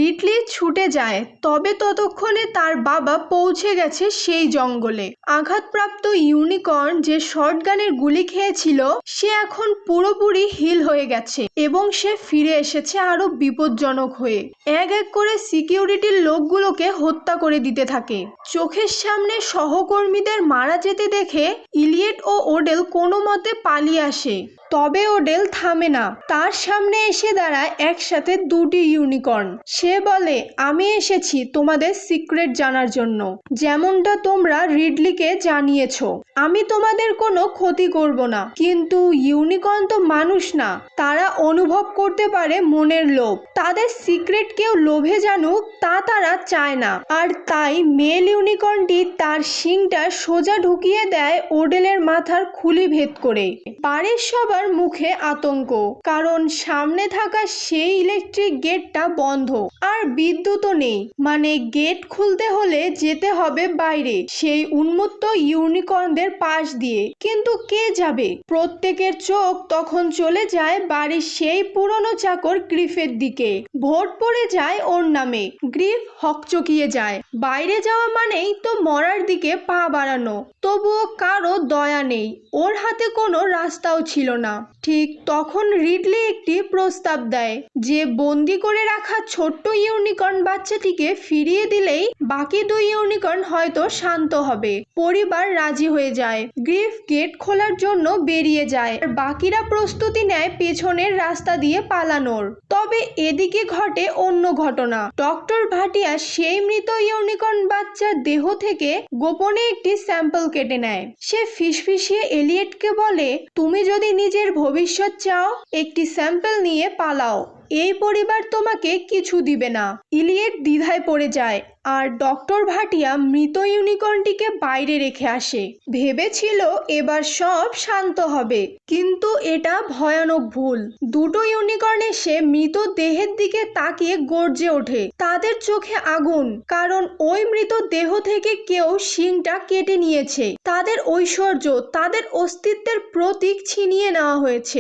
Ridley ছুটে যায়, তবে ততক্ষণে তার বাবা পৌঁছে গেছে সেই জঙ্গলে। আঘাতপ্রাপ্ত ইউনিকর্ন যে শটগানের গুলি খেয়েছিল সে এখন পুরোপুরি হিল হয়ে গেছে এবং সে ফিরে এসেছে আরো বিপজ্জনক হয়ে। এক এক করে সিকিউরিটির লোকগুলোকে হত্যা করে দিতে থাকে। চোখের সামনে সহকর্মীদের মারা যেতে দেখে ইলিয়েট ও ওডেল কোনো মতে পালিয়ে আসে, তবে ওডেল থামে না। তার সামনে এসে দাঁড়ায় একসাথে দুটি ইউনিকর্ন। সে বলে, আমি এসেছি তোমাদের সিক্রেট জানার জন্য, যেমনটা তোমরা রিডলিকে জানিয়েছো। আমি তোমাদের কোনো ক্ষতি করব না। কিন্তু ইউনিকর্ন তো মানুষ না, তারা অনুভব করতে পারে মনের লোভ। তাদের সিক্রেট কেউ লোভে জানুক তা তারা চায় না। আর তাই মেল ইউনিকর্নটি তার শিংটা সোজা ঢুকিয়ে দেয় ওডেলের মাথার খুলি ভেদ করে। বাড়ির সবার মুখে আতঙ্ক, কারণ সামনে থাকা সেই ইলেকট্রিক গেটটা বন্ধ আর বিদ্যুৎও নেই। মানে গেট খুলতে হলে যেতে হবে বাইরে, সেই উন্মত্ত ইউনিকর্নদের পাশ দিয়ে। কিন্তু কে যাবে? প্রত্যেকের চোখ তখন চলে যায় বাড়ির সেই পুরনো চাকর গ্রিফের দিকে। ভোট পড়ে যায় ওর নামে। গ্রিফ হকচকিয়ে যায়। বাইরে যাওয়া মানেই তো মরার দিকে পা বাড়ানো। তবুও কারো দয়া নেই, ওর হাতে কোনো রাস্তাও ছিল না। ঠিক তখন রিডলি একটি প্রস্তাব দেয় যে বন্দি করে রাখা ছোট্ট ইউনিকর্ন বাচ্চাটিকে ফিরিয়ে দিলেই বাকি দুই ইউনিকর্ন হয়তো শান্ত হবে। পরিবার রাজি হয়ে যায়। গ্রিফ গেট খোলার জন্য বেরিয়ে যায় আর বাকিরা প্রস্তুতি নেয় পেছনের রাস্তা দিয়ে পালানোর। তবে এদিকে ঘটে অন্য ঘটনা। ডক্টর ভাটিয়া সেই মৃত ইউনিকর্ন বাচ্চার দেহ থেকে গোপনে একটি স্যাম্পল কেটে নেয়। সে ফিসফিসিয়ে এলিয়েটকে বলে, তুমি যদি নিজের ভবিষ্যৎ চাও একটি স্যাম্পল নিয়ে পালাও, এই পরিবার তোমাকে কিছু দিবে না। ইলিয়েট দ্বিধায় পড়ে যায় আর ডক্টর ভাটিয়া মৃত ইউনিকর্নটিকে বাইরে রেখে আসে। ভেবেছিল এবার সব শান্ত হবে, কিন্তু এটা ভয়ানক ভুল। দুটো ইউনিকর্ন এসে মৃত দেহের দিকে তাকিয়ে গর্জে ওঠে। তাদের চোখে আগুন, কারণ ওই মৃত দেহ থেকে কেউ শিংটা কেটে নিয়েছে। তাদের ঐশ্বর্য, তাদের অস্তিত্বের প্রতীক ছিনিয়ে নেওয়া হয়েছে।